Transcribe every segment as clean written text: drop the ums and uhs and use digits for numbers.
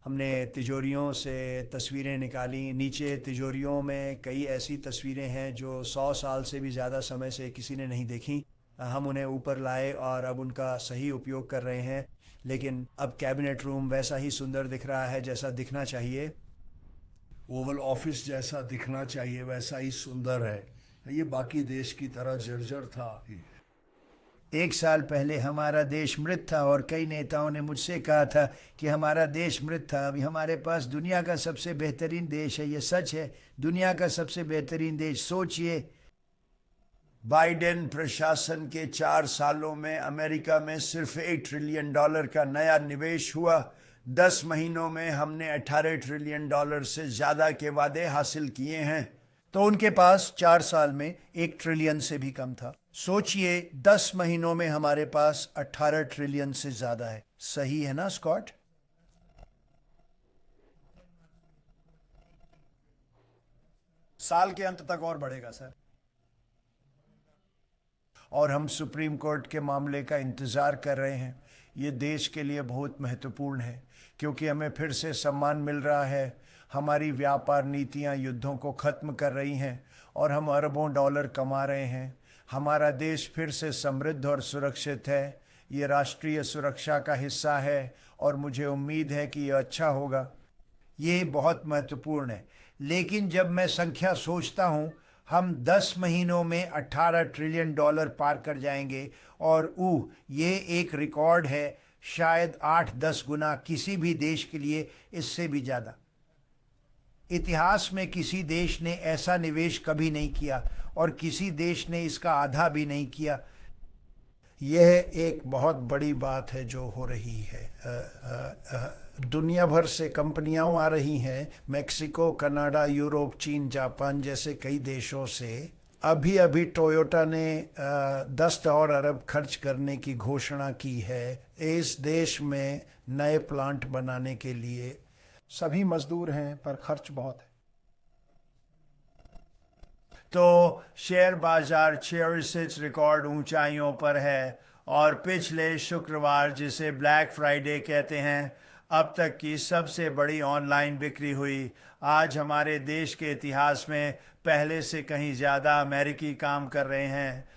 हमने तिजोरियों से तस्वीरें निकाली। नीचे तिजोरियों में कई ऐसी तस्वीरें हैं जो 100 साल से भी ज़्यादा समय से किसी ने नहीं देखी। हम उन्हें ऊपर लाए और अब उनका सही उपयोग कर रहे हैं। लेकिन अब कैबिनेट रूम वैसा ही सुंदर दिख रहा है जैसा दिखना चाहिए। ओवल ऑफिस जैसा दिखना चाहिए वैसा ही सुंदर है। ये बाकी देश की तरह जर्जर था। 1 साल पहले हमारा देश मृत था और कई नेताओं ने मुझसे कहा था कि हमारा देश मृत था। अभी हमारे पास दुनिया का सबसे बेहतरीन देश है। ये सच है, दुनिया का सबसे बेहतरीन देश। सोचिए, बाइडेन प्रशासन के 4 सालों में अमेरिका में सिर्फ $1 ट्रिलियन का नया निवेश हुआ। 10 महीनों में हमने $18 ट्रिलियन से ज्यादा के वादे हासिल किए हैं। तो उनके पास 4 साल में 1 ट्रिलियन से भी कम था। सोचिए, 10 महीनों में हमारे पास 18 ट्रिलियन से ज्यादा है। सही है ना स्कॉट? साल के अंत तक और बढ़ेगा सर। और हम सुप्रीम कोर्ट के मामले का इंतज़ार कर रहे हैं। ये देश के लिए बहुत महत्वपूर्ण है क्योंकि हमें फिर से सम्मान मिल रहा है। हमारी व्यापार नीतियां युद्धों को ख़त्म कर रही हैं और हम अरबों डॉलर कमा रहे हैं। हमारा देश फिर से समृद्ध और सुरक्षित है। ये राष्ट्रीय सुरक्षा का हिस्सा है और मुझे उम्मीद है कि ये अच्छा होगा। ये बहुत महत्वपूर्ण है। लेकिन जब मैं संख्या सोचता हूँ, हम 10 महीनों में $18 ट्रिलियन पार कर जाएंगे और ये एक रिकॉर्ड है, शायद 8-10 गुना किसी भी देश के लिए, इससे भी ज़्यादा। इतिहास में किसी देश ने ऐसा निवेश कभी नहीं किया और किसी देश ने इसका आधा भी नहीं किया। यह एक बहुत बड़ी बात है जो हो रही है। दुनिया भर से कंपनियां आ रही हैं, मेक्सिको, कनाडा, यूरोप, चीन, जापान जैसे कई देशों से। अभी अभी टोयोटा ने 10 और अरब खर्च करने की घोषणा की है इस देश में नए प्लांट बनाने के लिए। सभी मजदूर हैं पर खर्च बहुत है। तो शेयर बाजार 6 रिकॉर्ड ऊंचाइयों पर है और पिछले शुक्रवार, जिसे ब्लैक फ्राइडे कहते हैं, अब तक की सबसे बड़ी ऑनलाइन बिक्री हुई। आज हमारे देश के इतिहास में पहले से कहीं ज़्यादा अमेरिकी काम कर रहे हैं।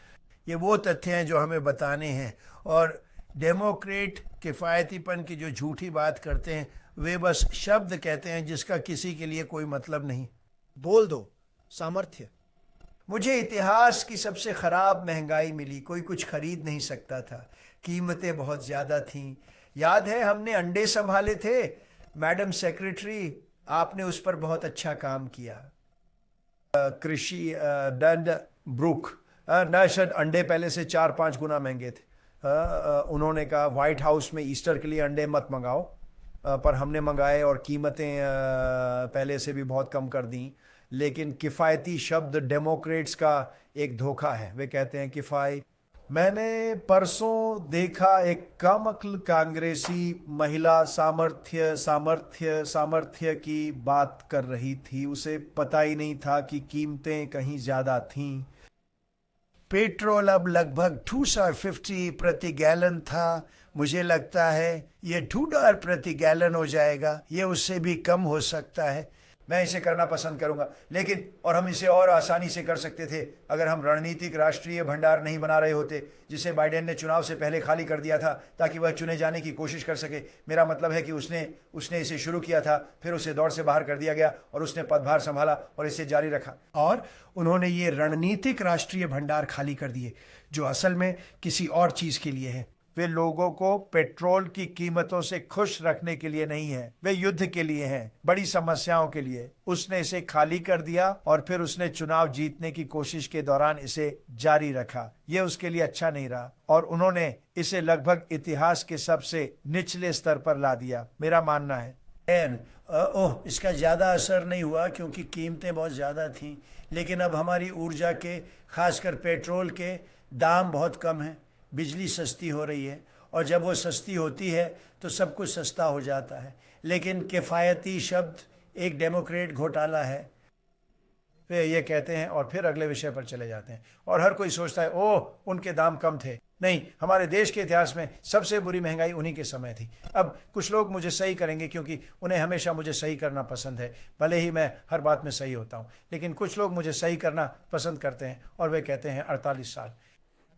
ये वो तथ्य हैं जो हमें बताने हैं। और डेमोक्रेट किफ़ायतीपन की जो झूठी बात करते हैं, वे बस शब्द कहते हैं जिसका किसी के लिए कोई मतलब नहीं। बोल दो, सामर्थ्य। मुझे इतिहास की सबसे ख़राब महंगाई मिली। कोई कुछ खरीद नहीं सकता था, कीमतें बहुत ज़्यादा थीं। याद है, हमने अंडे संभाले थे। मैडम सेक्रेटरी, आपने उस पर बहुत अच्छा काम किया। कृषि डन ब्रुक ना, शायद अंडे पहले से 4-5 गुना महंगे थे। उन्होंने कहा व्हाइट हाउस में ईस्टर के लिए अंडे मत मंगाओ, पर हमने मंगाए और कीमतें पहले से भी बहुत कम कर दी। लेकिन किफ़ायती शब्द डेमोक्रेट्स का एक धोखा है। वे कहते हैं किफ़ायत। मैंने परसों देखा एक कम अक्ल कांग्रेसी महिला सामर्थ्य सामर्थ्य सामर्थ्य की बात कर रही थी। उसे पता ही नहीं था कि कीमतें कहीं ज़्यादा थीं। पेट्रोल अब लगभग $2.50 प्रति गैलन था। मुझे लगता है ये $2 प्रति गैलन हो जाएगा। ये उससे भी कम हो सकता है। मैं इसे करना पसंद करूंगा, लेकिन और हम इसे और आसानी से कर सकते थे अगर हम रणनीतिक राष्ट्रीय भंडार नहीं बना रहे होते, जिसे बाइडेन ने चुनाव से पहले खाली कर दिया था ताकि वह चुने जाने की कोशिश कर सके। मेरा मतलब है कि उसने इसे शुरू किया था, फिर उसे दौड़ से बाहर कर दिया गया और उसने पदभार संभाला और इसे जारी रखा। और उन्होंने ये रणनीतिक राष्ट्रीय भंडार खाली कर दिए जो असल में किसी और चीज़ के लिए है। वे लोगों को पेट्रोल की कीमतों से खुश रखने के लिए नहीं है, वे युद्ध के लिए हैं, बड़ी समस्याओं के लिए। उसने इसे खाली कर दिया और फिर उसने चुनाव जीतने की कोशिश के दौरान इसे जारी रखा। यह उसके लिए अच्छा नहीं रहा और उन्होंने इसे लगभग इतिहास के सबसे निचले स्तर पर ला दिया, मेरा मानना है। इसका ज़्यादा असर नहीं हुआ क्योंकि कीमतें बहुत ज़्यादा थीं। लेकिन अब हमारी ऊर्जा के, खासकर पेट्रोल के दाम बहुत कम हैं। बिजली सस्ती हो रही है और जब वो सस्ती होती है तो सब कुछ सस्ता हो जाता है। लेकिन किफ़ायती शब्द एक डेमोक्रेट घोटाला है। वे ये कहते हैं और फिर अगले विषय पर चले जाते हैं, और हर कोई सोचता है ओह उनके दाम कम थे। नहीं, हमारे देश के इतिहास में सबसे बुरी महंगाई उन्हीं के समय थी। अब कुछ लोग मुझे सही करेंगे क्योंकि उन्हें हमेशा मुझे सही करना पसंद है, भले ही मैं हर बात में सही होता हूँ, लेकिन कुछ लोग मुझे सही करना पसंद करते हैं और वे कहते हैं 48 साल।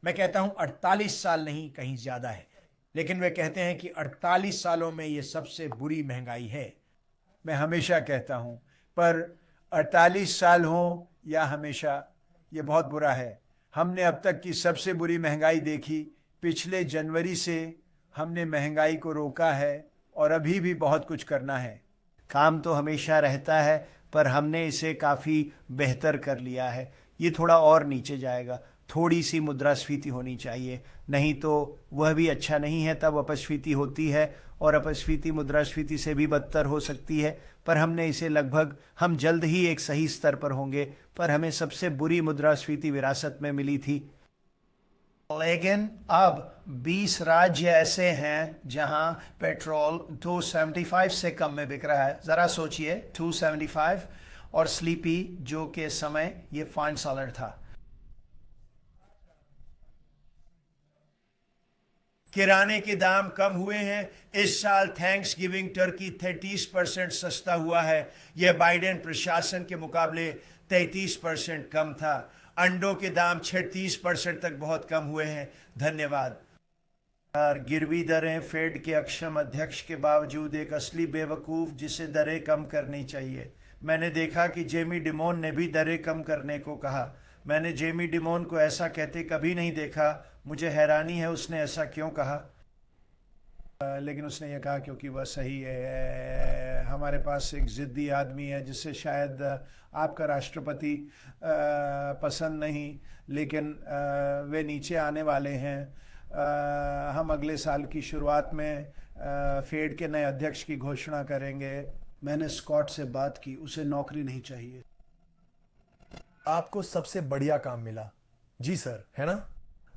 मैं कहता हूं 48 साल नहीं, कहीं ज्यादा है, लेकिन वे कहते हैं कि 48 सालों में ये सबसे बुरी महंगाई है। मैं हमेशा कहता हूँ, पर 48 साल हो या हमेशा, ये बहुत बुरा है। हमने अब तक की सबसे बुरी महंगाई देखी। पिछले जनवरी से हमने महंगाई को रोका है और अभी भी बहुत कुछ करना है। काम तो हमेशा रहता है, पर हमने इसे काफ़ी बेहतर कर लिया है। ये थोड़ा और नीचे जाएगा। थोड़ी सी मुद्रास्फीति होनी चाहिए, नहीं तो वह भी अच्छा नहीं है, तब अपस्फीति होती है और अपस्फीति मुद्रास्फीति से भी बदतर हो सकती है। पर हमने इसे लगभग, हम जल्द ही एक सही स्तर पर होंगे, पर हमें सबसे बुरी मुद्रास्फीति विरासत में मिली थी। लेकिन अब 20 राज्य ऐसे हैं जहां पेट्रोल 275 से कम में बिक रहा है। ज़रा सोचिए, 275, और स्लीपी जो के समय ये $5 था। किराने के दाम कम हुए हैं। इस साल थैंक्स गिविंग टर्की 33% सस्ता हुआ है। यह बाइडेन प्रशासन के मुकाबले 33% कम था। अंडों के दाम 36% तक बहुत कम हुए हैं। धन्यवाद। गिरवी दरें फेड के अक्षम अध्यक्ष के बावजूद एक असली बेवकूफ़ जिसे दरें कम करनी चाहिए। मैंने देखा कि जेमी डिमोन ने भी दरें कम करने को कहा। मैंने जेमी डिमोन को ऐसा कहते कभी नहीं देखा। मुझे हैरानी है उसने ऐसा क्यों कहा, लेकिन उसने ये कहा क्योंकि वह सही है। हमारे पास एक ज़िद्दी आदमी है जिसे शायद आपका राष्ट्रपति पसंद नहीं, लेकिन वे नीचे आने वाले हैं। हम अगले साल की शुरुआत में फेड के नए अध्यक्ष की घोषणा करेंगे। मैंने स्कॉट से बात की, उसे नौकरी नहीं चाहिए। आपको सबसे बढ़िया काम मिला। जी सर, है ना?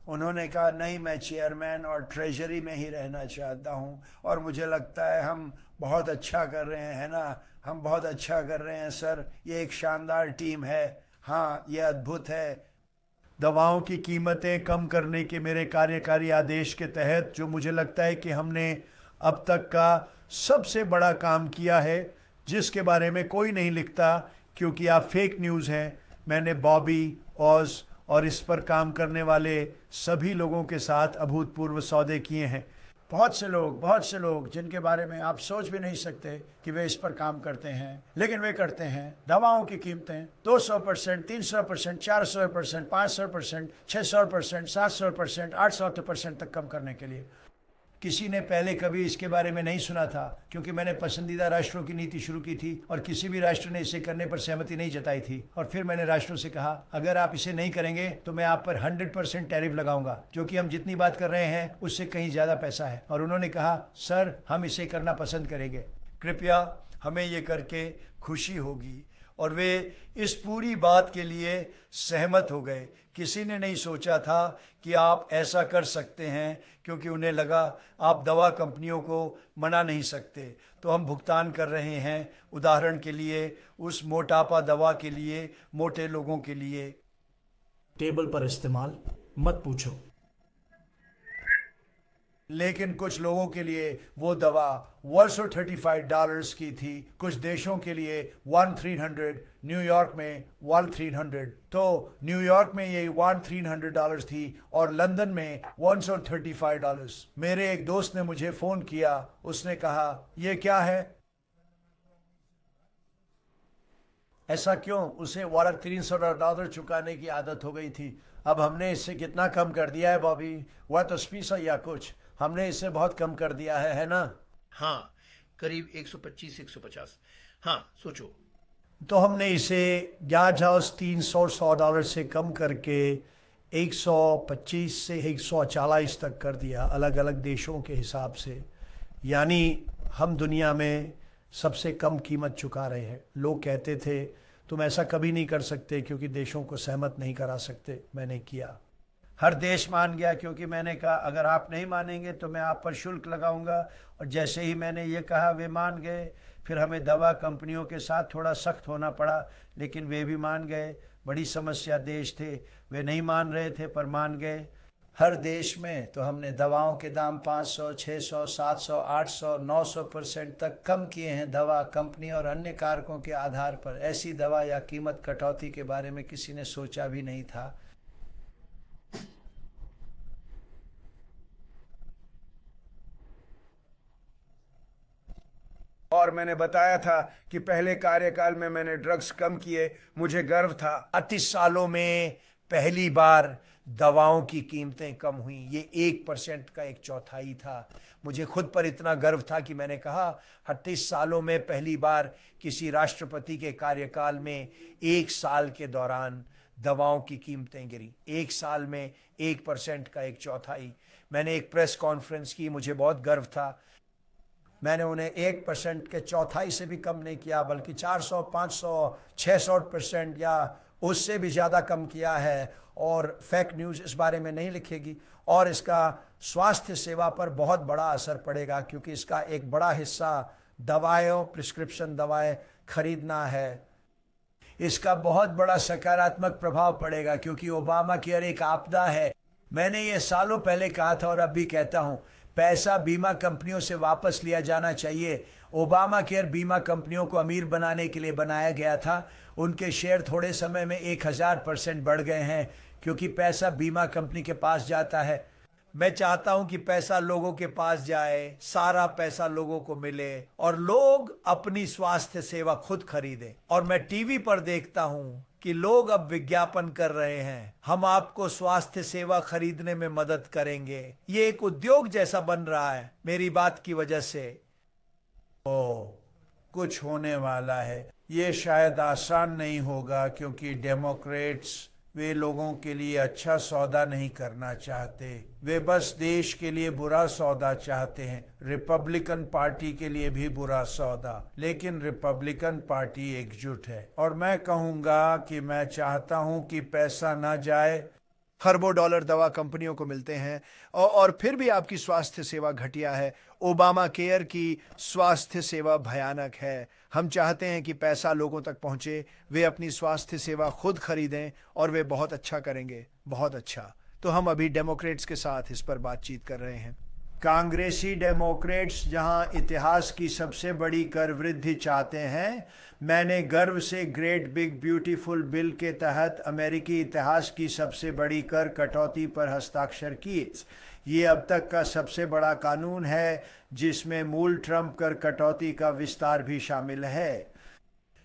उन्होंने कहा नहीं, मैं चेयरमैन और ट्रेजरी में ही रहना चाहता हूं, और मुझे लगता है हम बहुत अच्छा कर रहे हैं, है ना? हम बहुत अच्छा कर रहे हैं सर, ये एक शानदार टीम है। हाँ, ये अद्भुत है। दवाओं की कीमतें कम करने के मेरे कार्यकारी आदेश के तहत, जो मुझे लगता है कि हमने अब तक का सबसे बड़ा काम किया है, जिसके बारे में कोई नहीं लिखता क्योंकि आप फेक न्यूज़ हैं, मैंने बॉबी, ऑज और इस पर काम करने वाले सभी लोगों के साथ अभूतपूर्व सौदे किए हैं। बहुत से लोग जिनके बारे में आप सोच भी नहीं सकते कि वे इस पर काम करते हैं, लेकिन वे करते हैं। दवाओं की कीमतें 200%, 300%, 400%, 500%, 600%, 700%, 800% तक कम करने के लिए। किसी ने पहले कभी इसके बारे में नहीं सुना था, क्योंकि मैंने पसंदीदा राष्ट्रों की नीति शुरू की थी और किसी भी राष्ट्र ने इसे करने पर सहमति नहीं जताई थी। और फिर मैंने राष्ट्रों से कहा, अगर आप इसे नहीं करेंगे तो मैं आप पर 100% टैरिफ लगाऊंगा, जो कि हम जितनी बात कर रहे हैं उससे कहीं ज़्यादा पैसा है। और उन्होंने कहा, सर हम इसे करना पसंद करेंगे, कृपया हमें ये करके खुशी होगी। और वे इस पूरी बात के लिए सहमत हो गए। किसी ने नहीं सोचा था कि आप ऐसा कर सकते हैं, क्योंकि उन्हें लगा आप दवा कंपनियों को मना नहीं सकते। तो हम भुगतान कर रहे हैं, उदाहरण के लिए उस मोटापा दवा के लिए, मोटे लोगों के लिए। टेबल पर इस्तेमाल मत पूछो। लेकिन कुछ लोगों के लिए वो दवा $135 की थी, कुछ देशों के लिए 1300, न्यूयॉर्क में 1300। तो न्यूयॉर्क में ये $1300 थी और लंदन में $135। मेरे एक दोस्त ने मुझे फ़ोन किया, उसने कहा ये क्या है, ऐसा क्यों? उसे $300 चुकाने की आदत हो गई थी। अब हमने इससे कितना कम कर दिया है बॉबी? वह तो स्पीसा या कुछ, हमने इसे बहुत कम कर दिया है ना? हाँ, करीब 125-150। हाँ, सोचो। तो हमने इसे $300 से कम करके 125 से 140 तक कर दिया, अलग अलग देशों के हिसाब से। यानी हम दुनिया में सबसे कम कीमत चुका रहे हैं। लोग कहते थे तुम ऐसा कभी नहीं कर सकते क्योंकि देशों को सहमत नहीं करा सकते। मैंने किया, हर देश मान गया, क्योंकि मैंने कहा अगर आप नहीं मानेंगे तो मैं आप पर शुल्क लगाऊंगा। और जैसे ही मैंने ये कहा वे मान गए। फिर हमें दवा कंपनियों के साथ थोड़ा सख्त होना पड़ा, लेकिन वे भी मान गए। बड़ी समस्या देश थे, वे नहीं मान रहे थे पर मान गए। हर देश में तो हमने दवाओं के दाम 500, 600, 700, 800, 900% तक कम किए हैं। दवा कंपनी और अन्य कारकों के आधार पर ऐसी दवा या कीमत कटौती के बारे में किसी ने सोचा भी नहीं था। और मैंने बताया था कि पहले कार्यकाल में मैंने ड्रग्स कम किए, मुझे गर्व था। 30 सालों में पहली बार दवाओं की कीमतें कम हुई। ये 1% का 1/4 था। मुझे खुद पर इतना गर्व था कि मैंने कहा 38 सालों में पहली बार किसी राष्ट्रपति के कार्यकाल में 1 साल के दौरान दवाओं की कीमतें गिरी। 1 साल में 1% का 1/4। मैंने एक प्रेस कॉन्फ्रेंस की, मुझे बहुत गर्व था। मैंने उन्हें 1% के 1/4 से भी कम नहीं किया, बल्कि 400, 500, 600% या उससे भी ज़्यादा कम किया है। और फेक न्यूज़ इस बारे में नहीं लिखेगी और इसका स्वास्थ्य सेवा पर बहुत बड़ा असर पड़ेगा, क्योंकि इसका एक बड़ा हिस्सा दवाएं, प्रिस्क्रिप्शन दवाएं खरीदना है। इसका बहुत बड़ा सकारात्मक प्रभाव पड़ेगा, क्योंकि ओबामा केयर एक आपदा है। मैंने ये सालों पहले कहा था और अब भी कहता हूँ, पैसा बीमा कंपनियों से वापस लिया जाना चाहिए। ओबामा केयर बीमा कंपनियों को अमीर बनाने के लिए बनाया गया था। उनके शेयर थोड़े समय में 1000% बढ़ गए हैं, क्योंकि पैसा बीमा कंपनी के पास जाता है। मैं चाहता हूं कि पैसा लोगों के पास जाए, सारा पैसा लोगों को मिले और लोग अपनी स्वास्थ्य सेवा खुद खरीदें। और मैं टीवी पर देखता हूं कि लोग अब विज्ञापन कर रहे हैं, हम आपको स्वास्थ्य सेवा खरीदने में मदद करेंगे। ये एक उद्योग जैसा बन रहा है मेरी बात की वजह से। कुछ होने वाला है। ये शायद आसान नहीं होगा, क्योंकि डेमोक्रेट्स वे लोगों के लिए अच्छा सौदा नहीं करना चाहते, वे बस देश के लिए बुरा सौदा चाहते हैं। रिपब्लिकन पार्टी के लिए भी बुरा सौदा, लेकिन रिपब्लिकन पार्टी एकजुट है। और मैं कहूँगा कि मैं चाहता हूँ कि पैसा ना जाए। खरबों डॉलर दवा कंपनियों को मिलते हैं और फिर भी आपकी स्वास्थ्य सेवा घटिया है। ओबामा केयर की स्वास्थ्य सेवा भयानक है। हम चाहते हैं कि पैसा लोगों तक पहुंचे, वे अपनी स्वास्थ्य सेवा खुद खरीदें और वे बहुत अच्छा करेंगे, बहुत अच्छा। तो हम अभी डेमोक्रेट्स के साथ इस पर बातचीत कर रहे हैं। कांग्रेसी डेमोक्रेट्स जहां इतिहास की सबसे बड़ी कर वृद्धि चाहते हैं, मैंने गर्व से ग्रेट बिग ब्यूटीफुल बिल के तहत अमेरिकी इतिहास की सबसे बड़ी कर कटौती पर हस्ताक्षर किए। ये अब तक का सबसे बड़ा कानून है जिसमें मूल ट्रंप कर कटौती का विस्तार भी शामिल है।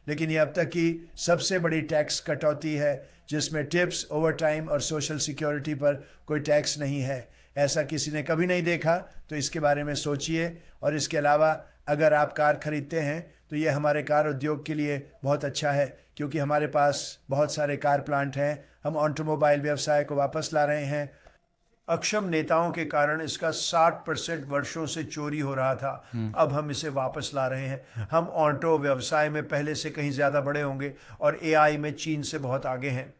लेकिन ये अब तक की सबसे बड़ी टैक्स कटौती है जिसमें टिप्स, ओवरटाइम और सोशल सिक्योरिटी पर कोई टैक्स नहीं है। ऐसा किसी ने कभी नहीं देखा, तो इसके बारे में सोचिए। और इसके अलावा अगर आप कार खरीदते हैं तो ये हमारे कार उद्योग के लिए बहुत अच्छा है, क्योंकि हमारे पास बहुत सारे कार प्लांट हैं। हम ऑटोमोबाइल व्यवसाय को वापस ला रहे हैं। अक्षम नेताओं के कारण इसका 60% वर्षों से चोरी हो रहा था, अब हम इसे वापस ला रहे हैं। हम ऑटो व्यवसाय में पहले से कहीं ज़्यादा बड़े होंगे और एआई में चीन से बहुत आगे हैं।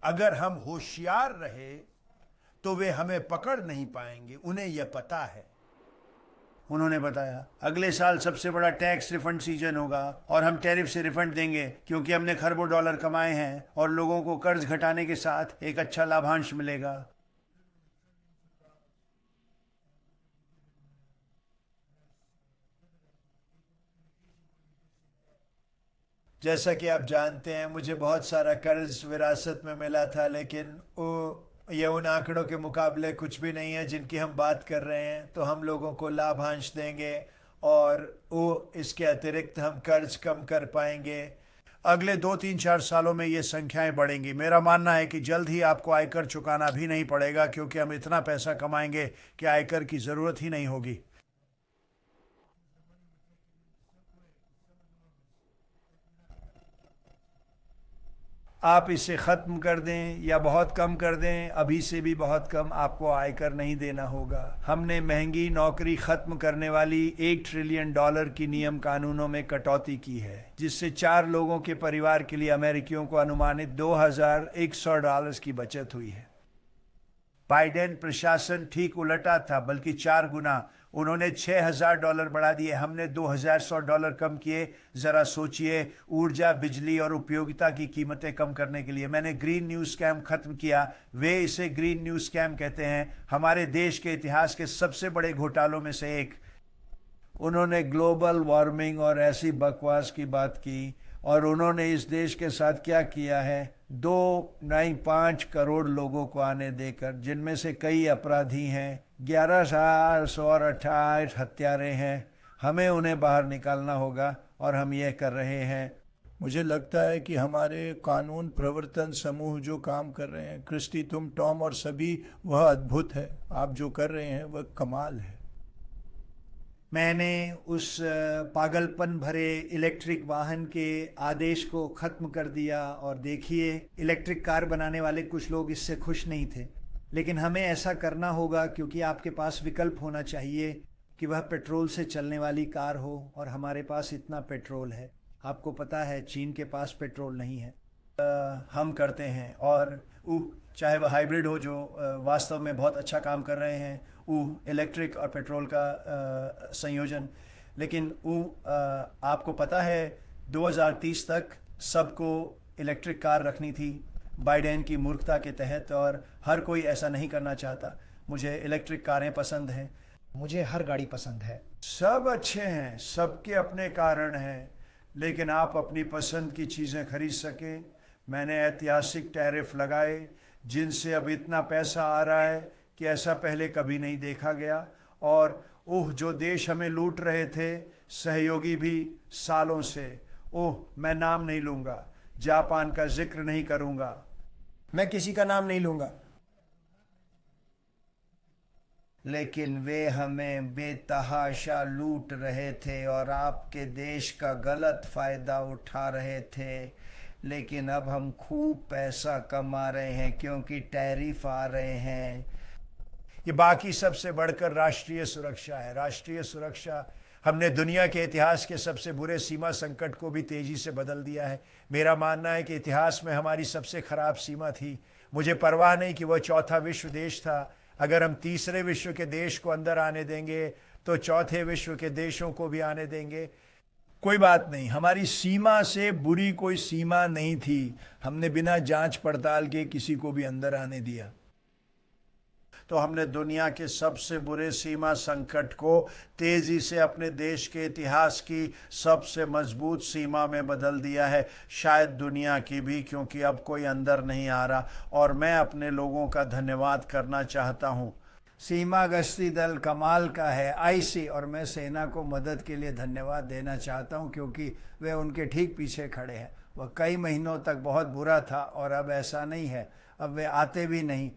अगर हम होशियार रहे तो वे हमें पकड़ नहीं पाएंगे, उन्हें यह पता है। उन्होंने बताया अगले साल सबसे बड़ा टैक्स रिफंड सीजन होगा और हम टैरिफ से रिफंड देंगे, क्योंकि हमने खरबों डॉलर कमाए हैं और लोगों को कर्ज घटाने के साथ एक अच्छा लाभांश मिलेगा। जैसा कि आप जानते हैं, मुझे बहुत सारा कर्ज विरासत में मिला था, लेकिन ये उन आंकड़ों के मुकाबले कुछ भी नहीं है जिनकी हम बात कर रहे हैं। तो हम लोगों को लाभांश देंगे और वो इसके अतिरिक्त हम कर्ज कम कर पाएंगे। अगले 2-3-4 सालों में ये संख्याएं बढ़ेंगी। मेरा मानना है कि जल्द ही आपको आयकर चुकाना भी नहीं पड़ेगा, क्योंकि हम इतना पैसा कमाएंगे कि आयकर की ज़रूरत ही नहीं होगी। आप इसे ख़त्म कर दें या बहुत कम कर दें, अभी से भी बहुत कम, आपको आयकर नहीं देना होगा। हमने महंगी नौकरी ख़त्म करने वाली $1 ट्रिलियन की नियम कानूनों में कटौती की है, जिससे 4 लोगों के परिवार के लिए अमेरिकियों को अनुमानित $2,100 की बचत हुई है। बाइडेन प्रशासन ठीक उलटा था, बल्कि 4 गुना। उन्होंने $6,000 बढ़ा दिए, हमने $2,100 कम किए। ज़रा सोचिए, ऊर्जा, बिजली और उपयोगिता की कीमतें कम करने के लिए। मैंने ग्रीन न्यू स्कैम ख़त्म किया। वे इसे ग्रीन न्यू स्कैम कहते हैं, हमारे देश के इतिहास के सबसे बड़े घोटालों में से एक। उन्होंने ग्लोबल वार्मिंग और ऐसी बकवास की बात की, और उन्होंने इस देश के साथ क्या किया है, 5 करोड़ लोगों को आने देकर, जिनमें से कई अपराधी हैं, 11,128 हत्यारे हैं। हमें उन्हें बाहर निकालना होगा और हम ये कर रहे हैं। मुझे लगता है कि हमारे कानून प्रवर्तन समूह जो काम कर रहे हैं, क्रिस्टी, तुम, टॉम और सभी, वह अद्भुत है। आप जो कर रहे हैं वह कमाल है। मैंने उस पागलपन भरे इलेक्ट्रिक वाहन के आदेश को ख़त्म कर दिया, और देखिए, इलेक्ट्रिक कार बनाने वाले कुछ लोग इससे खुश नहीं थे, लेकिन हमें ऐसा करना होगा क्योंकि आपके पास विकल्प होना चाहिए कि वह पेट्रोल से चलने वाली कार हो, और हमारे पास इतना पेट्रोल है। आपको पता है चीन के पास पेट्रोल नहीं है। हम करते हैं, और चाहे वह हाइब्रिड हो जो वास्तव में बहुत अच्छा काम कर रहे हैं, इलेक्ट्रिक और पेट्रोल का संयोजन। लेकिन आपको पता है 2030 तक सबको इलेक्ट्रिक कार रखनी थी बाइडेन की मूर्खता के तहत, और हर कोई ऐसा नहीं करना चाहता। मुझे इलेक्ट्रिक कारें पसंद हैं, मुझे हर गाड़ी पसंद है। सब अच्छे हैं, सबके अपने कारण हैं, लेकिन आप अपनी पसंद की चीज़ें खरीद सकें। मैंने ऐतिहासिक टैरिफ लगाए, जिनसे अब इतना पैसा आ रहा है कि ऐसा पहले कभी नहीं देखा गया। और जो देश हमें लूट रहे थे, सहयोगी भी सालों से, मैं नाम नहीं लूँगा, जापान का जिक्र नहीं करूँगा। मैं किसी का नाम नहीं लूँगा। लेकिन वे हमें बेतहाशा लूट रहे थे और आपके देश का गलत फ़ायदा उठा रहे थे। लेकिन अब हम खूब पैसा कमा रहे हैं क्योंकि टैरिफ आ रहे हैं। ये बाकी सबसे बढ़कर राष्ट्रीय सुरक्षा है। राष्ट्रीय सुरक्षा, हमने दुनिया के इतिहास के सबसे बुरे सीमा संकट को भी तेजी से बदल दिया है। मेरा मानना है कि इतिहास में हमारी सबसे खराब सीमा थी। मुझे परवाह नहीं कि वह चौथा विश्व देश था। अगर हम तीसरे विश्व के देश को अंदर आने देंगे तो चौथे विश्व के देशों को भी आने देंगे। कोई बात नहीं, हमारी सीमा से बुरी कोई सीमा नहीं थी। हमने बिना जांच पड़ताल के किसी को भी अंदर आने दिया। तो हमने दुनिया के सबसे बुरे सीमा संकट को तेजी से अपने देश के इतिहास की सबसे मजबूत सीमा में बदल दिया है, शायद दुनिया की भी, क्योंकि अब कोई अंदर नहीं आ रहा। और मैं अपने लोगों का धन्यवाद करना चाहता हूँ। सीमा गश्ती दल कमाल का है, आईसी, और मैं सेना को मदद के लिए धन्यवाद देना चाहता हूं क्योंकि वे उनके ठीक पीछे खड़े हैं। वह कई महीनों तक बहुत बुरा था और अब ऐसा नहीं है। अब वे आते भी नहीं।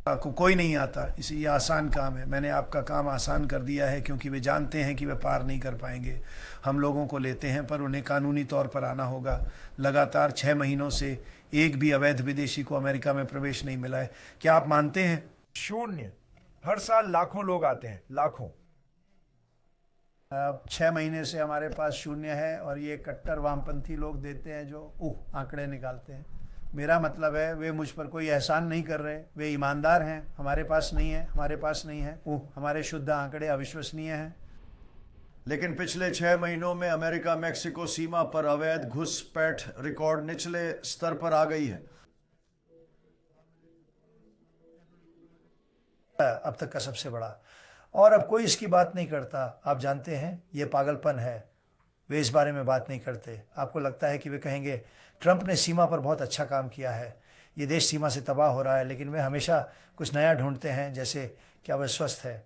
कोई नहीं आता, इसी ये आसान काम है। मैंने आपका काम आसान कर दिया है क्योंकि वे जानते हैं कि वे पार नहीं कर पाएंगे। हम लोगों को लेते हैं पर उन्हें कानूनी तौर पर आना होगा। लगातार 6 महीनों से एक भी अवैध विदेशी को अमेरिका में प्रवेश नहीं मिला है। क्या आप मानते हैं? 0। हर साल लाखों लोग आते हैं, लाखों। 6 महीने से हमारे पास 0 है, और ये कट्टर वामपंथी लोग देते हैं जो आंकड़े निकालते हैं। मेरा मतलब है वे मुझ पर कोई एहसान नहीं कर रहे, वे ईमानदार हैं। हमारे पास नहीं है, हमारे पास नहीं है। हमारे शुद्ध आंकड़े अविश्वसनीय हैं। लेकिन पिछले 6 महीनों में अमेरिका मेक्सिको सीमा पर अवैध घुसपैठ रिकॉर्ड निचले स्तर पर आ गई है। अब तक का सबसे बड़ा, और अब कोई इसकी बात नहीं करता। आप जानते हैं ये पागलपन है। वे इस बारे में बात नहीं करते। आपको लगता है कि वे कहेंगे ट्रंप ने सीमा पर बहुत अच्छा काम किया है, ये देश सीमा से तबाह हो रहा है, लेकिन वे हमेशा कुछ नया ढूंढते हैं, जैसे क्या वह स्वस्थ है।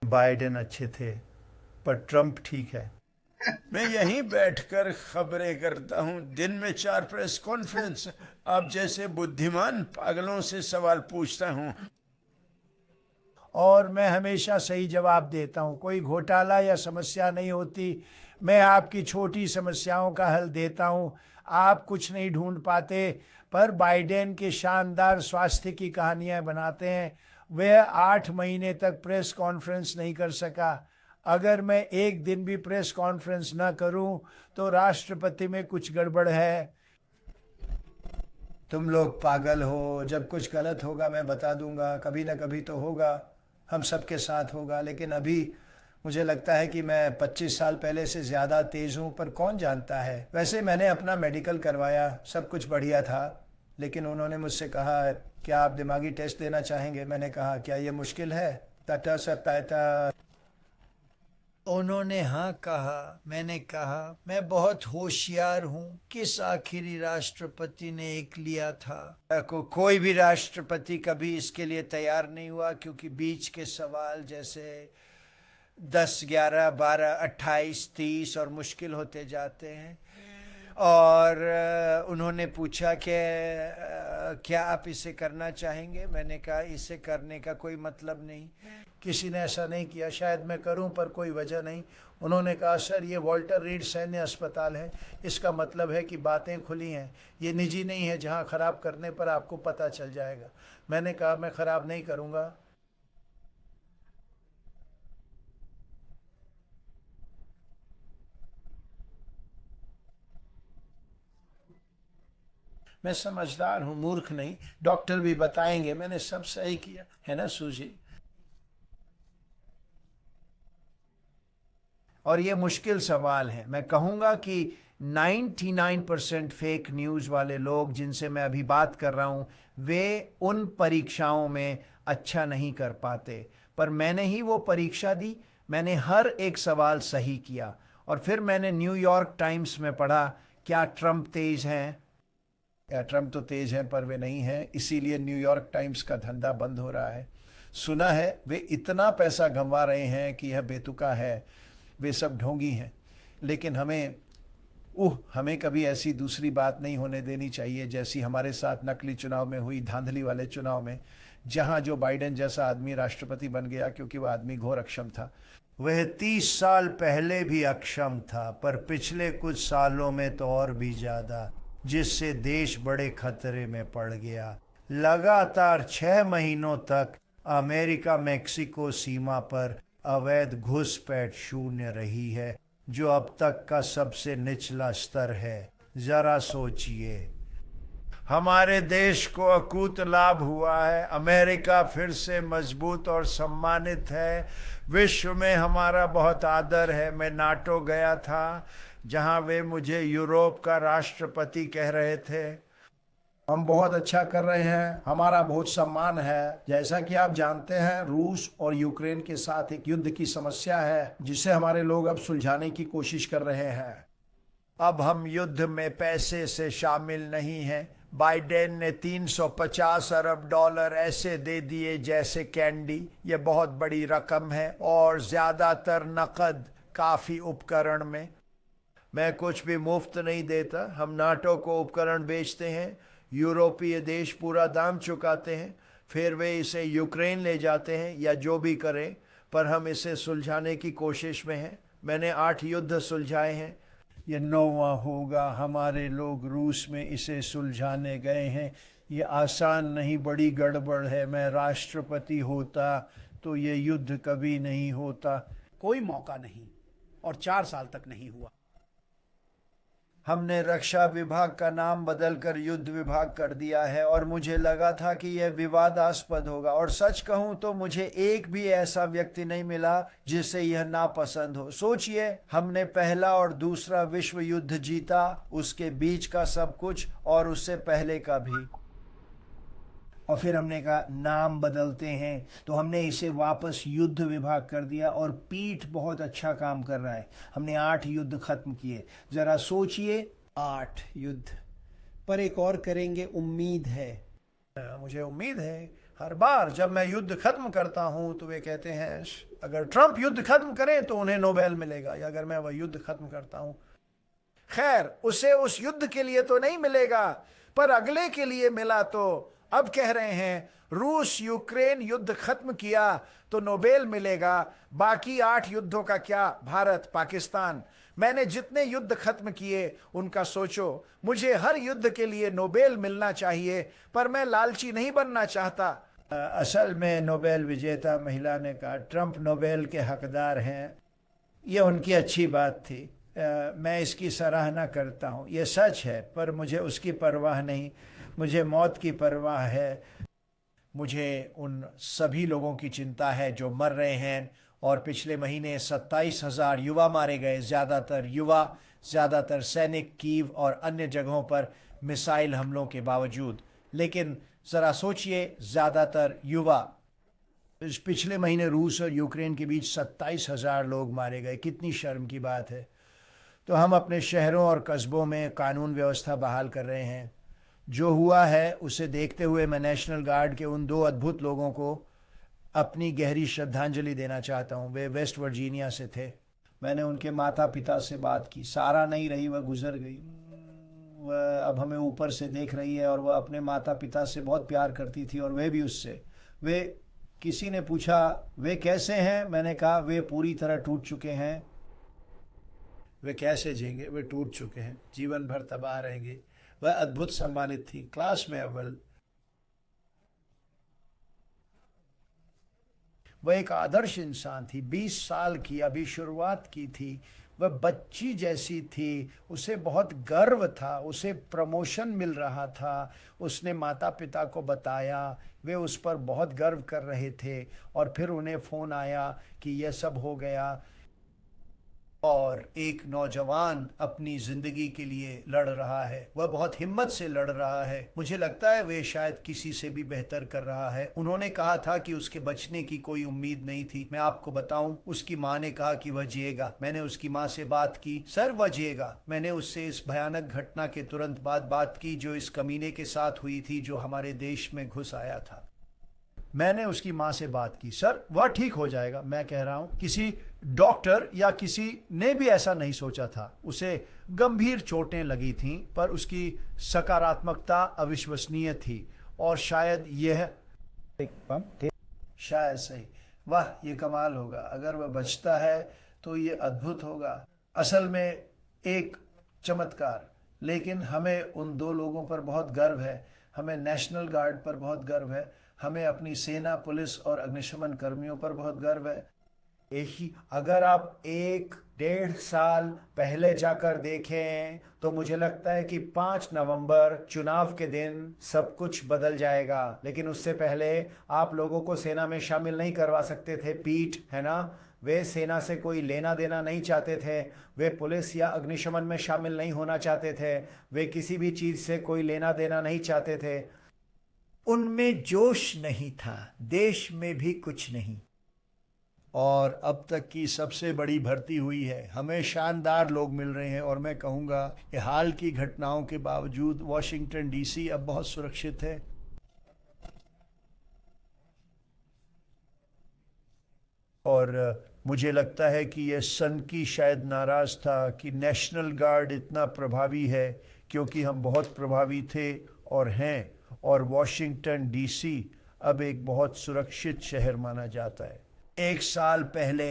बाइडेन अच्छे थे पर ट्रंप ठीक है। मैं यहीं बैठकर खबरें करता हूं, दिन में 4 प्रेस कॉन्फ्रेंस। आप जैसे बुद्धिमान पागलों से सवाल पूछता हूं और मैं हमेशा सही जवाब देता हूं। कोई घोटाला या समस्या नहीं होती, मैं आपकी छोटी समस्याओं का हल देता हूं। आप कुछ नहीं ढूंढ पाते, पर बाइडेन के शानदार स्वास्थ्य की कहानियां बनाते हैं। वह 8 महीने तक प्रेस कॉन्फ्रेंस नहीं कर सका। अगर मैं एक दिन भी प्रेस कॉन्फ्रेंस ना करूं तो राष्ट्रपति में कुछ गड़बड़ है। तुम लोग पागल हो। जब कुछ गलत होगा मैं बता दूंगा, कभी ना कभी तो होगा, हम सबके साथ होगा। लेकिन अभी मुझे लगता है कि मैं 25 साल पहले से ज़्यादा तेज़ हूँ, पर कौन जानता है। वैसे मैंने अपना मेडिकल करवाया, सब कुछ बढ़िया था, लेकिन उन्होंने मुझसे कहा क्या आप दिमागी टेस्ट देना चाहेंगे। मैंने कहा क्या ये मुश्किल है। तथा सत्ता। उन्होंने हाँ कहा। मैंने कहा मैं बहुत होशियार हूँ, किस आखिरी राष्ट्रपति ने एक लिया था। कोई भी राष्ट्रपति कभी इसके लिए तैयार नहीं हुआ, क्योंकि बीच के सवाल जैसे 10, 11, 12, 28, 30 और मुश्किल होते जाते हैं। और उन्होंने पूछा कि क्या आप इसे करना चाहेंगे। मैंने कहा इसे करने का कोई मतलब नहीं। किसी ने ऐसा नहीं किया, शायद मैं करूं पर कोई वजह नहीं। उन्होंने कहा सर ये वॉल्टर रीड सैन्य अस्पताल है, इसका मतलब है कि बातें खुली हैं, ये निजी नहीं है जहां ख़राब करने पर आपको पता चल जाएगा। मैंने कहा मैं ख़राब नहीं करूंगा। मैं समझदार हूं, मूर्ख नहीं। डॉक्टर भी बताएंगे मैंने सब सही किया है ना सूजी। और ये मुश्किल सवाल है। मैं कहूँगा कि 99% फेक न्यूज़ वाले लोग जिनसे मैं अभी बात कर रहा हूँ, वे उन परीक्षाओं में अच्छा नहीं कर पाते। पर मैंने ही वो परीक्षा दी, मैंने हर एक सवाल सही किया। और फिर मैंने न्यूयॉर्क टाइम्स में पढ़ा क्या ट्रंप तेज़ हैं। या ट्रंप तो तेज़ हैं पर वे नहीं हैं, इसीलिए न्यूयॉर्क टाइम्स का धंधा बंद हो रहा है। सुना है वे इतना पैसा गंवा रहे हैं कि यह बेतुका है, वे सब ढोंगी हैं। लेकिन हमें कभी ऐसी दूसरी बात नहीं होने देनी चाहिए जैसी हमारे साथ नकली चुनाव में हुई, धांधली वाले चुनाव में, जहां जो बाइडेन जैसा आदमी राष्ट्रपति बन गया क्योंकि वह आदमी घोर अक्षम था। वह 30 साल पहले भी अक्षम था, पर पिछले कुछ सालों में तो और भी ज़्यादा, जिससे देश बड़े खतरे में पड़ गया। लगातार 6 महीनों तक अमेरिका मेक्सिको सीमा पर अवैध घुसपैठ शून्य रही है, जो अब तक का सबसे निचला स्तर है। जरा सोचिए। हमारे देश को अकूत लाभ हुआ है। अमेरिका फिर से मजबूत और सम्मानित है। विश्व में हमारा बहुत आदर है। मैं नाटो गया था जहां वे मुझे यूरोप का राष्ट्रपति कह रहे थे। हम बहुत अच्छा कर रहे हैं, हमारा बहुत सम्मान है। जैसा कि आप जानते हैं रूस और यूक्रेन के साथ एक युद्ध की समस्या है, जिसे हमारे लोग अब सुलझाने की कोशिश कर रहे हैं। अब हम युद्ध में पैसे से शामिल नहीं हैं। बाइडेन ने 350 अरब डॉलर ऐसे दे दिए जैसे कैंडी। ये बहुत बड़ी रकम है, और ज़्यादातर नकद, काफ़ी उपकरण में। मैं कुछ भी मुफ्त नहीं देता। हम नाटो को उपकरण बेचते हैं, यूरोपीय देश पूरा दाम चुकाते हैं, फिर वे इसे यूक्रेन ले जाते हैं या जो भी करें, पर हम इसे सुलझाने की कोशिश में हैं। मैंने 8 युद्ध सुलझाए हैं। ये 9वां होगा। हमारे लोग रूस में इसे सुलझाने गए हैं। ये आसान नहीं, बड़ी गड़बड़ है। मैं राष्ट्रपति होता तो ये युद्ध कभी नहीं होता। कोई मौका नहीं, और 4 साल तक नहीं हुआ। हमने रक्षा विभाग का नाम बदलकर युद्ध विभाग कर दिया है, और मुझे लगा था कि यह विवादास्पद होगा। और सच कहूं तो मुझे एक भी ऐसा व्यक्ति नहीं मिला जिसे यह नापसंद हो। सोचिए, हमने पहला और दूसरा विश्व युद्ध जीता, उसके बीच का सब कुछ और उससे पहले का भी। और फिर हमने कहा नाम बदलते हैं, तो हमने इसे वापस युद्ध विभाग कर दिया, और पीठ बहुत अच्छा काम कर रहा है। हमने 8 युद्ध खत्म किए। जरा सोचिए, 8 युद्ध, पर एक और करेंगे, उम्मीद है। मुझे उम्मीद है हर बार जब मैं युद्ध खत्म करता हूं तो वे कहते हैं अगर ट्रंप युद्ध खत्म करें तो उन्हें नोबेल मिलेगा, या अगर मैं वह युद्ध खत्म करता हूं। खैर, उसे उस युद्ध के लिए तो नहीं मिलेगा, पर अगले के लिए मिला। तो अब कह रहे हैं रूस यूक्रेन युद्ध खत्म किया तो नोबेल मिलेगा। बाकी 8 युद्धों का क्या? भारत, पाकिस्तान। मैंने जितने युद्ध खत्म किए उनका सोचो। मुझे हर युद्ध के लिए नोबेल मिलना चाहिए, पर मैं लालची नहीं बनना चाहता। असल में नोबेल विजेता महिला ने कहा ट्रंप नोबेल के हकदार हैं। ये उनकी अच्छी बात थी। मैं इसकी सराहना करता हूँ, ये सच है, पर मुझे उसकी परवाह नहीं, मुझे मौत की परवाह है। मुझे उन सभी लोगों की चिंता है जो मर रहे हैं, और पिछले महीने 27,000 युवा मारे गए, ज़्यादातर युवा, ज़्यादातर सैनिक कीव और अन्य जगहों पर मिसाइल हमलों के बावजूद। लेकिन ज़रा सोचिए, ज़्यादातर युवा। इस पिछले महीने रूस और यूक्रेन के बीच 27,000 लोग मारे गए, कितनी शर्म की बात है। तो हम अपने शहरों और कस्बों में कानून व्यवस्था बहाल कर रहे हैं। जो हुआ है उसे देखते हुए मैं नेशनल गार्ड के उन 2 अद्भुत लोगों को अपनी गहरी श्रद्धांजलि देना चाहता हूँ। वे वेस्ट वर्जीनिया से थे। मैंने उनके माता पिता से बात की। सारा नहीं रही, वह गुजर गई। वह अब हमें ऊपर से देख रही है, और वह अपने माता पिता से बहुत प्यार करती थी, और वे भी उससे। वे किसी ने पूछा वे कैसे हैं, मैंने कहा वे पूरी तरह टूट चुके हैं। वे कैसे जिएंगे, वे टूट चुके हैं, जीवन भर तबाह रहेंगे। वह अद्भुत सम्मानित थी, क्लास में अव्वल। वह एक आदर्श इंसान थी, 20 साल की, अभी शुरुआत की थी। वह बच्ची जैसी थी, उसे बहुत गर्व था, उसे प्रमोशन मिल रहा था। उसने माता पिता को बताया, वे उस पर बहुत गर्व कर रहे थे। और फिर उन्हें फ़ोन आया कि यह सब हो गया। और एक नौजवान अपनी जिंदगी के लिए लड़ रहा है, वह बहुत हिम्मत से लड़ रहा है। मुझे लगता है वे शायद किसी से भी बेहतर कर रहा है। उन्होंने कहा था कि उसके बचने की कोई उम्मीद नहीं थी। मैं आपको बताऊं, उसकी माँ ने कहा कि वह जिएगा। मैंने उसकी माँ से बात की, सर वह जिएगा। मैंने उससे इस भयानक घटना के तुरंत बाद बात की जो इस कमीने के साथ हुई थी, जो हमारे देश में घुस आया था। मैंने उसकी माँ से बात की, सर वह ठीक हो जाएगा। मैं कह रहा हूँ किसी डॉक्टर या किसी ने भी ऐसा नहीं सोचा था। उसे गंभीर चोटें लगी थीं, पर उसकी सकारात्मकता अविश्वसनीय थी। और शायद यह शायद सही, वाह ये कमाल होगा। अगर वह बचता है तो ये अद्भुत होगा, असल में एक चमत्कार। लेकिन हमें उन 2 लोगों पर बहुत गर्व है। हमें नेशनल गार्ड पर बहुत गर्व है। हमें अपनी सेना, पुलिस और अग्निशमन कर्मियों पर बहुत गर्व है। अगर आप 1-1.5 साल पहले जाकर देखें तो मुझे लगता है कि 5 नवंबर चुनाव के दिन सब कुछ बदल जाएगा। लेकिन उससे पहले आप लोगों को सेना में शामिल नहीं करवा सकते थे, पीठ है ना। वे सेना से कोई लेना देना नहीं चाहते थे। वे पुलिस या अग्निशमन में शामिल नहीं होना चाहते थे। वे किसी भी चीज़ से कोई लेना देना नहीं चाहते थे। उनमें जोश नहीं था, देश में भी कुछ नहीं। और अब तक की सबसे बड़ी भर्ती हुई है। हमें शानदार लोग मिल रहे हैं, और मैं कहूँगा कि हाल की घटनाओं के बावजूद वॉशिंगटन डीसी अब बहुत सुरक्षित है। और मुझे लगता है कि यह सनकी शायद नाराज़ था कि नेशनल गार्ड इतना प्रभावी है, क्योंकि हम बहुत प्रभावी थे और हैं। और वॉशिंगटन डीसी अब एक बहुत सुरक्षित शहर माना जाता है। 1 साल पहले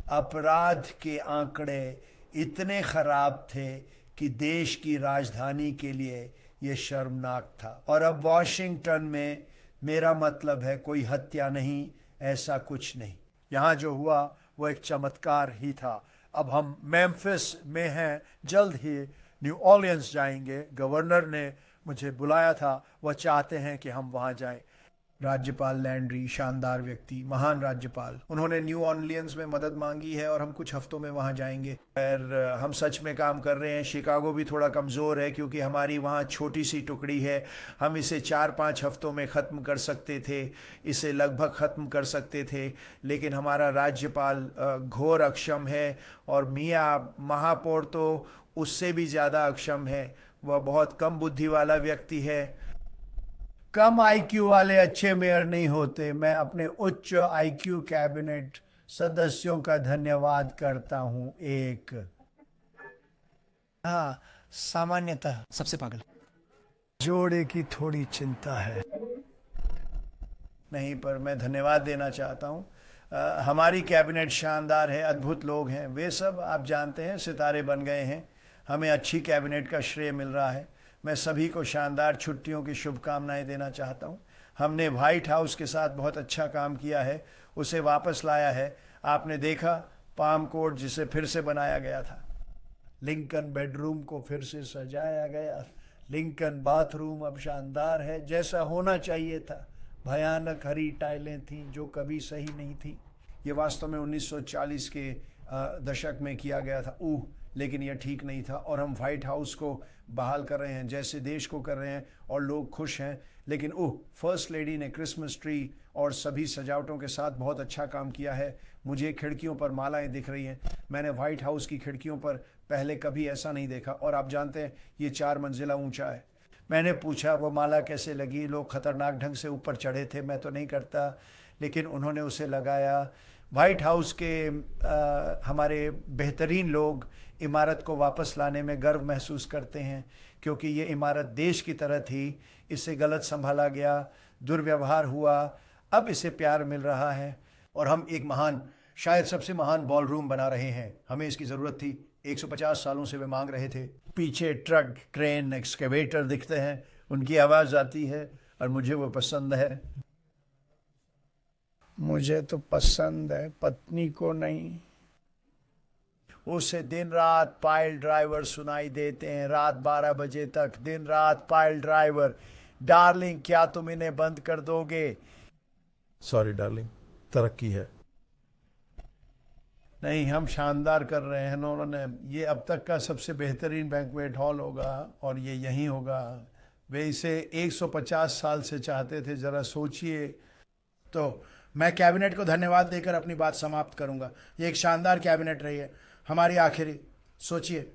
अपराध के आंकड़े इतने खराब थे कि देश की राजधानी के लिए ये शर्मनाक था। और अब वॉशिंगटन में, मेरा मतलब है, कोई हत्या नहीं, ऐसा कुछ नहीं। यहाँ जो हुआ वो एक चमत्कार ही था। अब हम मेम्फिस में हैं, जल्द ही न्यू ऑर्लियंस जाएंगे। गवर्नर ने मुझे बुलाया था, वह चाहते हैं कि हम वहाँ जाएं। राज्यपाल लैंड्री शानदार व्यक्ति, महान राज्यपाल, उन्होंने न्यू ऑर्लियंस में मदद मांगी है और हम कुछ हफ्तों में वहाँ जाएंगे। और हम सच में काम कर रहे हैं। शिकागो भी थोड़ा कमज़ोर है क्योंकि हमारी वहाँ छोटी सी टुकड़ी है। हम इसे 4-5 हफ्तों में ख़त्म कर सकते थे, इसे लगभग ख़त्म कर सकते थे। लेकिन हमारा राज्यपाल घोर अक्षम है, और मियाँ महापौर तो उससे भी ज़्यादा अक्षम है। वह बहुत कम बुद्धि वाला व्यक्ति है। कम आईक्यू वाले अच्छे मेयर नहीं होते। मैं अपने उच्च आईक्यू कैबिनेट सदस्यों का धन्यवाद करता हूँ। एक हाँ, सामान्यतः सबसे पागल। जोड़े की थोड़ी चिंता है। नहीं, पर मैं धन्यवाद देना चाहता हूँ हमारी कैबिनेट शानदार है, अद्भुत लोग हैं, वे सब आप जानते हैं सितारे बन गए हैं। हमें अच्छी कैबिनेट का श्रेय मिल रहा है। मैं सभी को शानदार छुट्टियों की शुभकामनाएं देना चाहता हूं। हमने व्हाइट हाउस के साथ बहुत अच्छा काम किया है, उसे वापस लाया है। आपने देखा पाम कोर्ट जिसे फिर से बनाया गया था, लिंकन बेडरूम को फिर से सजाया गया, लिंकन बाथरूम अब शानदार है जैसा होना चाहिए था। भयानक हरी टाइलें थीं जो कभी सही नहीं थी। ये वास्तव में 1940 के दशक में किया गया था, लेकिन यह ठीक नहीं था। और हम व्हाइट हाउस को बहाल कर रहे हैं जैसे देश को कर रहे हैं और लोग खुश हैं। लेकिन फर्स्ट लेडी ने क्रिसमस ट्री और सभी सजावटों के साथ बहुत अच्छा काम किया है। मुझे खिड़कियों पर मालाएं दिख रही हैं। मैंने व्हाइट हाउस की खिड़कियों पर पहले कभी ऐसा नहीं देखा। और आप जानते हैं ये 4 मंजिला ऊंचा है। मैंने पूछा वो माला कैसे लगी, लोग खतरनाक ढंग से ऊपर चढ़े थे, मैं तो नहीं करता, लेकिन उन्होंने उसे लगाया। व्हाइट हाउस के हमारे बेहतरीन लोग इमारत को वापस लाने में गर्व महसूस करते हैं, क्योंकि ये इमारत देश की तरह थी। इसे गलत संभाला गया, दुर्व्यवहार हुआ, अब इसे प्यार मिल रहा है और हम एक महान, शायद सबसे महान बॉल रूम बना रहे हैं। हमें इसकी ज़रूरत थी, 150 सालों से वे मांग रहे थे। पीछे ट्रक, क्रेन, एक्सकेवेटर दिखते हैं, उनकी आवाज़ आती है और मुझे वो पसंद है। मुझे तो पसंद है, पत्नी को नहीं। उसे दिन रात पाइल ड्राइवर सुनाई देते हैं, रात 12 बजे तक दिन रात पाइल ड्राइवर। डार्लिंग क्या तुम इन्हें बंद कर दोगे? सॉरी डार्लिंग, तरक्की है। नहीं, हम शानदार कर रहे हैं। उन्होंने ये अब तक का सबसे बेहतरीन बैंक्वेट हॉल होगा और ये यहीं होगा। वे इसे 150 साल से चाहते थे, ज़रा सोचिए। तो मैं कैबिनेट को धन्यवाद देकर अपनी बात समाप्त करूंगा। ये एक शानदार कैबिनेट रही है, हमारी आखिरी। सोचिए।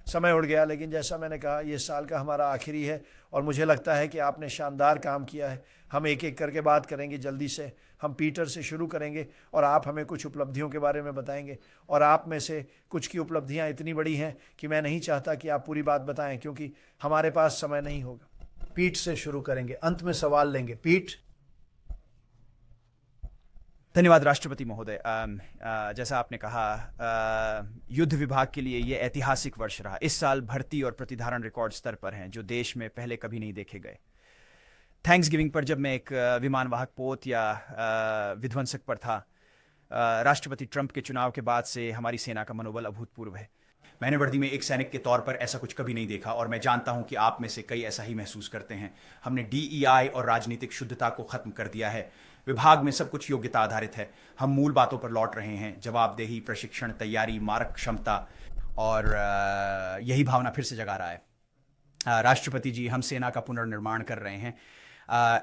समय उड़ गया, लेकिन जैसा मैंने कहा ये साल का हमारा आखिरी है और मुझे लगता है कि आपने शानदार काम किया है। हम एक एक करके बात करेंगे जल्दी से। हम पीटर से शुरू करेंगे और आप हमें कुछ उपलब्धियों के बारे में बताएंगे। और आप में से कुछ की उपलब्धियां इतनी बड़ी हैं कि मैं नहीं चाहता कि आप पूरी बात बताएं, क्योंकि हमारे पास समय नहीं होगा। पीठ से शुरू करेंगे, अंत में सवाल लेंगे। पीठ। धन्यवाद राष्ट्रपति महोदय। जैसा आपने कहा, युद्ध विभाग के लिए ये ऐतिहासिक वर्ष रहा। इस साल भर्ती और प्रतिधारण रिकॉर्ड स्तर पर हैं, जो देश में पहले कभी नहीं देखे गए। थैंक्स गिविंग पर जब मैं एक विमानवाहक पोत या विध्वंसक पर था, राष्ट्रपति ट्रंप के चुनाव के बाद से हमारी सेना का मनोबल अभूतपूर्व है। मैंने वर्दी में एक सैनिक के तौर पर ऐसा कुछ कभी नहीं देखा और मैं जानता हूं कि आप में से कई ऐसा ही महसूस करते हैं। हमने DEI और राजनीतिक शुद्धता को खत्म कर दिया है। विभाग में सब कुछ योग्यता आधारित है। हम मूल बातों पर लौट रहे हैं, जवाबदेही, प्रशिक्षण, तैयारी, मारक क्षमता, और यही भावना फिर से जगा रहा है। राष्ट्रपति जी, हम सेना का पुनर्निर्माण कर रहे हैं।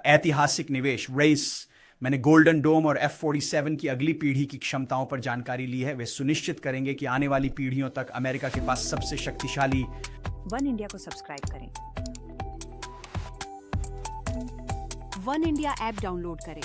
ऐतिहासिक निवेश रेस, मैंने गोल्डन डोम और F-47 की अगली पीढ़ी की क्षमताओं पर जानकारी ली है। वे सुनिश्चित करेंगे कि आने वाली पीढ़ियों तक अमेरिका के पास सबसे शक्तिशाली। वन इंडिया को सब्सक्राइब करें, वन इंडिया ऐप डाउनलोड करें।